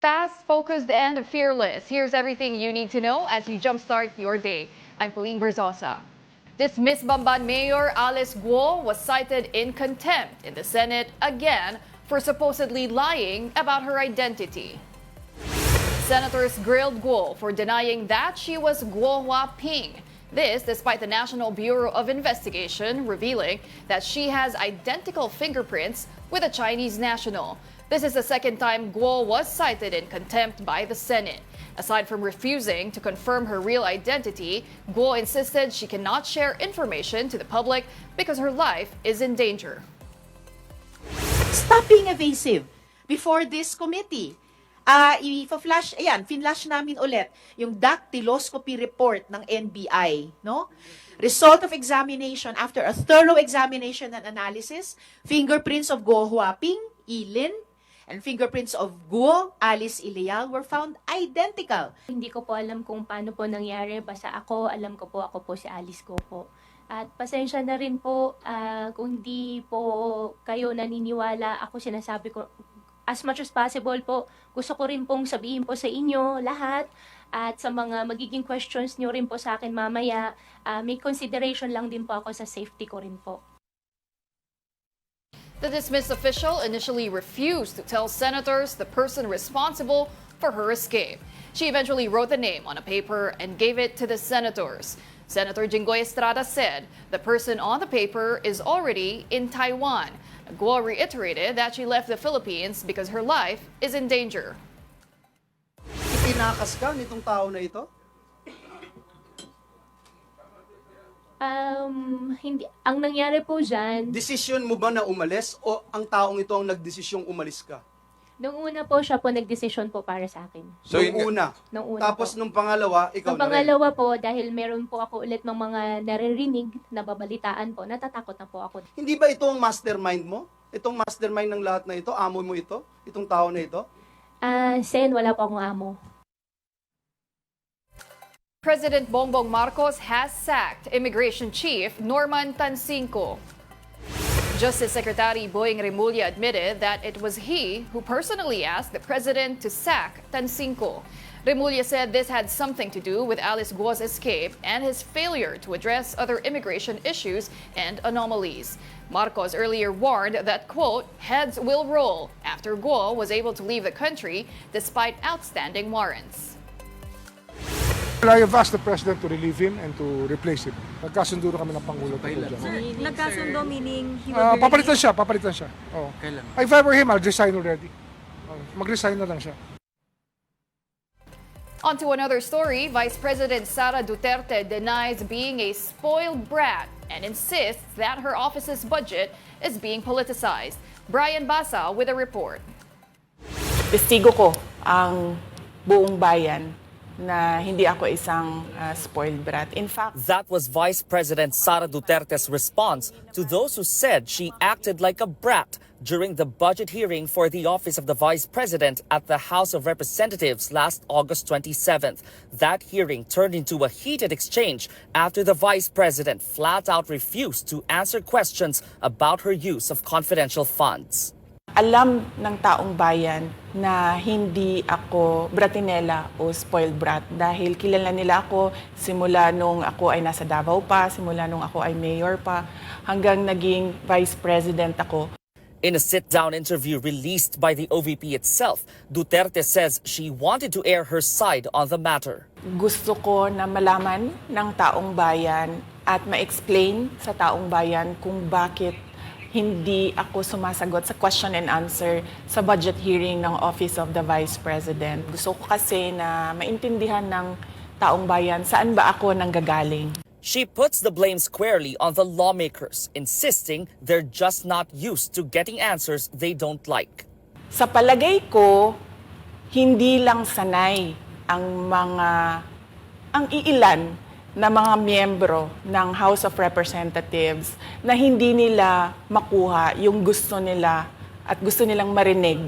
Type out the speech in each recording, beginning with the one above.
Fast, focused, and fearless. Here's everything you need to know as you jumpstart your day. I'm Pauline Berzosa. This Miss Bamban Mayor Alice Guo was cited in contempt in the Senate again for supposedly lying about her identity. Senators grilled Guo for denying that she was Guo Huaping. This despite the National Bureau of Investigation revealing that she has identical fingerprints with a Chinese national. This is the second time Guo was cited in contempt by the Senate. Aside from refusing to confirm her real identity, Guo insisted she cannot share information to the public because her life is in danger. Stop being evasive before this committee. Finlash namin ulit yung dactyloscopy report ng NBI, no? Result of examination after a thorough examination and analysis, fingerprints of Guo Huaping, Ilin, and fingerprints of Guo, Alice Ileal were found identical. Hindi ko po alam kung paano po nangyari. Basta alam ko po, ako po si Alice Guo po. At pasensya na rin po kung hindi po kayo naniniwala. Ako sinasabi ko, as much as possible po, gusto ko rin pong sabihin po sa inyo lahat at sa mga magiging questions nyo rin po sa akin mamaya, may consideration lang din po ako sa safety ko rin po. The dismissed official initially refused to tell senators the person responsible for her escape. She eventually wrote the name on a paper and gave it to the senators. Senator Jinggoy Estrada said the person on the paper is already in Taiwan. Guo reiterated that she left the Philippines because her life is in danger. Itinakas ka nitong tao na ito? Hindi. Ang nangyari po dyan, Desisyon mo ba na umalis o ang taong ito ang nagdesisyong umalis ka? nung una po siya po nagdesisyon po para sa akin. So, nung una. Nung una Tapos po. nung pangalawa, ikaw Ang na rin. pangalawa po, dahil meron po ako ulit ng mga naririnig na babalitaan po, natatakot na po ako. Hindi ba ito ang mastermind mo? Itong mastermind ng lahat na ito? Amo mo ito? Itong tao na ito? Sen, wala po akong amo. President Bongbong Marcos has sacked Immigration Chief Norman Tansingco. Justice Secretary Boying Remulla admitted that it was he who personally asked the president to sack Tansingco. Remulla said this had something to do with Alice Guo's escape and his failure to address other immigration issues and anomalies. Marcos earlier warned that, quote, heads will roll after Guo was able to leave the country despite outstanding warrants. I have asked the President to relieve him and to replace him. Nagkasundo na kami ng Pangulo tungkol dyan. Nagkasundo meaning he will be Papalitan siya. Oh. If I were him, I'll resign already. Mag-resign na lang siya. On to another story, Vice President Sara Duterte denies being a spoiled brat and insists that her office's budget is being politicized. Brian Basa with a report. Testigo ko ang buong bayan na hindi ako isang spoiled brat. In fact, that was Vice President Sara Duterte's response to those who said she acted like a brat during the budget hearing for the office of the Vice President at the House of Representatives last August 27th. That hearing turned into a heated exchange after the Vice President flat out refused to answer questions about her use of confidential funds. alam ng taong bayan na hindi ako bratinela o spoiled brat dahil kilala nila ako simula nung ako ay nasa Davao pa, simula nung ako ay mayor pa, hanggang naging vice president ako. In a sit-down interview released by the OVP itself, Duterte says she wanted to air her side on the matter. Gusto ko na malaman ng taong bayan at ma-explain sa taong bayan kung bakit hindi ako sumasagot sa question and answer sa budget hearing ng Office of the Vice President. Gusto ko kasi na maintindihan ng taong bayan saan ba ako nanggagaling. She puts the blame squarely on the lawmakers, insisting they're just not used to getting answers they don't like. Sa palagay ko, hindi lang sanay ang iilan na mga miyembro ng House of Representatives na hindi nila makuha yung gusto nila at gusto nilang marinig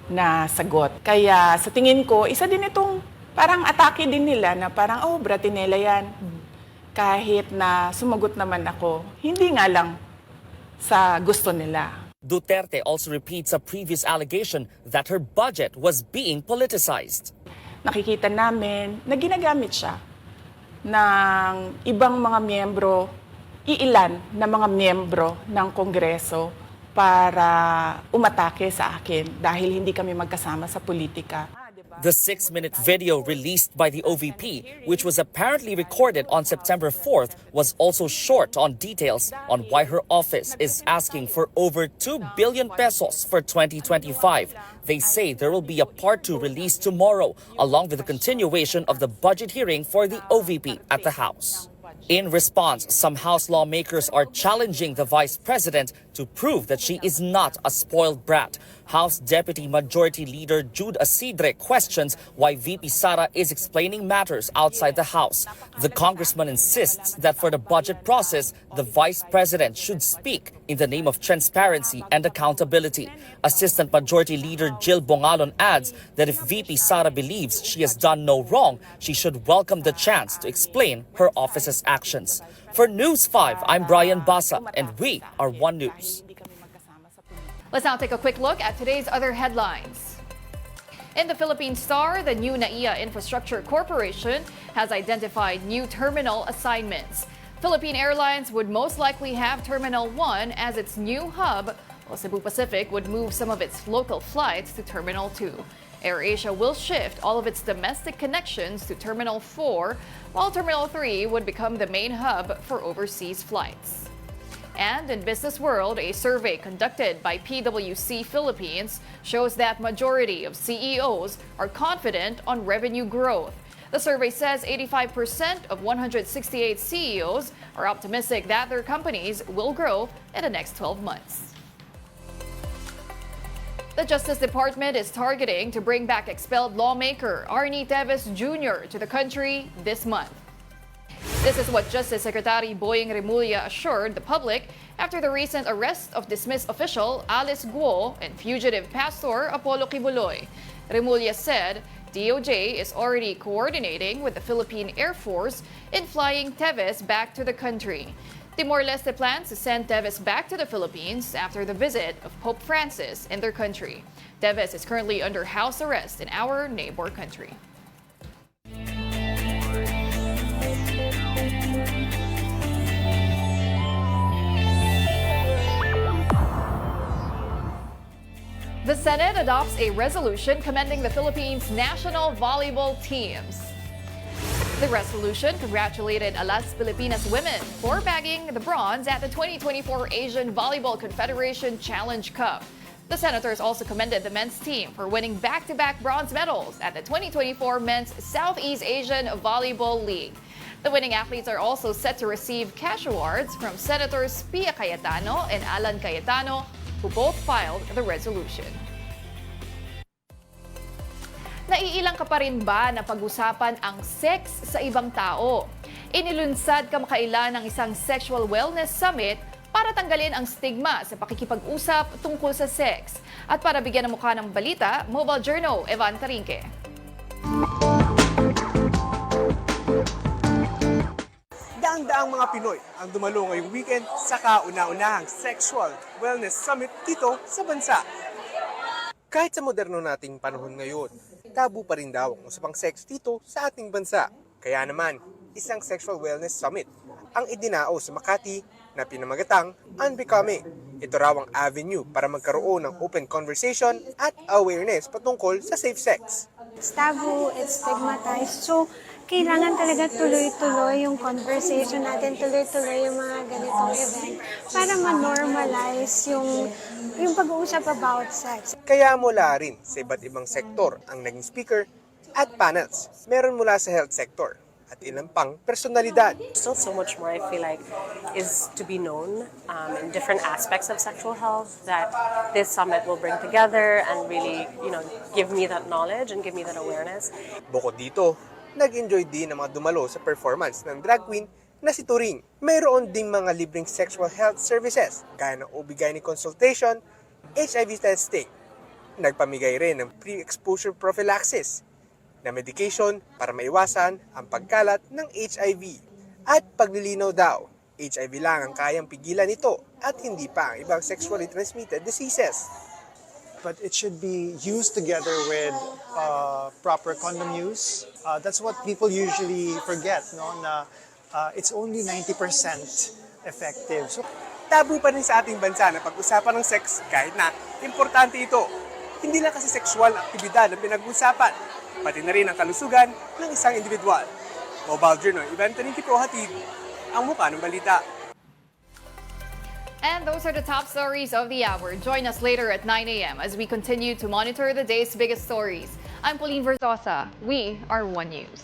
na sagot. Kaya sa tingin ko, isa din itong parang atake din nila na parang, oh, bratinela yan. Kahit na sumagot naman ako, hindi nga lang sa gusto nila. Duterte also repeats a previous allegation that her budget was being politicized. Nakikita namin na ginagamit siya ng ibang mga miyembro, iilan na mga miyembro ng Kongreso para umatake sa akin dahil hindi kami magkasama sa politika. The 6-minute video released by the OVP, which was apparently recorded on September 4th, was also short on details on why her office is asking for over 2 billion pesos for 2025. They say there will be a part 2 released tomorrow, along with the continuation of the budget hearing for the OVP at the House. In response, some House lawmakers are challenging the Vice President to prove that she is not a spoiled brat. House Deputy Majority Leader Jude Asidre questions why VP Sara is explaining matters outside the House. The congressman insists that for the budget process, the Vice President should speak in the name of transparency and accountability. Assistant Majority Leader Jill Bongalon adds that if VP Sara believes she has done no wrong, she should welcome the chance to explain her office's actions. For News 5, I'm Brian Basa, and we are One News. Let's now take a quick look at today's other headlines. In the Philippine Star, the new NAIA Infrastructure Corporation has identified new terminal assignments. Philippine Airlines would most likely have Terminal 1 as its new hub, while Cebu Pacific would move some of its local flights to Terminal 2. AirAsia will shift all of its domestic connections to Terminal 4, while Terminal 3 would become the main hub for overseas flights. And in Business World, a survey conducted by PwC Philippines shows that majority of CEOs are confident on revenue growth. The survey says 85% of 168 CEOs are optimistic that their companies will grow in the next 12 months. The Justice Department is targeting to bring back expelled lawmaker Arnie Teves Jr. to the country this month. This is what Justice Secretary Boying Remulla assured the public after the recent arrest of dismissed official Alice Guo and fugitive pastor Apollo Kibuloy. Remulla said DOJ is already coordinating with the Philippine Air Force in flying Teves back to the country. Timor-Leste plans to send Teves back to the Philippines after the visit of Pope Francis in their country. Teves is currently under house arrest in our neighbor country. The Senate adopts a resolution commending the Philippines' national volleyball teams. The resolution congratulated Alas Pilipinas women for bagging the bronze at the 2024 Asian Volleyball Confederation Challenge Cup. The senators also commended the men's team for winning back-to-back bronze medals at the 2024 Men's Southeast Asian Volleyball League. The winning athletes are also set to receive cash awards from Senators Pia Cayetano and Alan Cayetano, who both filed the resolution. Naiilang ka pa rin ba na pag-usapan ang sex sa ibang tao? Inilunsad kamakailan ng isang sexual wellness summit para tanggalin ang stigma sa pakikipag-usap tungkol sa sex. At para bigyan ng mukha ng balita, Mobile Journal, Evan Tarinque. Daang-daang mga Pinoy ang dumalo ngayong weekend sa kauna-unahang Sexual Wellness Summit dito sa bansa. Kahit sa moderno nating panahon ngayon, tabu pa rin daw ang usapang sex dito sa ating bansa. Kaya naman, isang Sexual Wellness Summit ang idinao sa Makati na pinamagatang Unbecoming. Ito raw ang avenue para magkaroon ng open conversation at awareness patungkol sa safe sex. It's taboo, it's stigmatized. So, kailangan talaga tuloy-tuloy yung conversation natin, tuloy-tuloy yung mga ganitong event para ma-normalize yung pag-uusap about sex. Kaya mula rin sa iba't ibang sektor ang naging speaker at panels. Meron mula sa health sector at ilang pang personalidad. Still so much more I feel like is to be known in different aspects of sexual health that this summit will bring together and really, give me that knowledge and give me that awareness. Bukod dito, nag-enjoy din ang mga dumalo sa performance ng drag queen na si Turing. Mayroon ding mga libreng sexual health services gaya ng OB-GYN consultation, HIV testing. Nagpamigay rin ng pre-exposure prophylaxis na medication para maiwasan ang pagkalat ng HIV at paglilinaw daw HIV lang ang kayang pigilan ito at hindi pa ang ibang sexually transmitted diseases. But it should be used together with proper condom use. That's what people usually forget, no? Na it's only 90% effective. So, Tabu pa rin sa ating bansa na pag-usapan ng sex kahit na importante ito. Hindi lang kasi sexual na aktibidad ang pinag-usapan, pati na rin ang kalusugan ng isang individual. Mobile Journal, Event 24 hatid ang mukha ng balita. And those are the top stories of the hour. Join us later at 9 a.m. as we continue to monitor the day's biggest stories. I'm Pauline Verzosa. We are One News.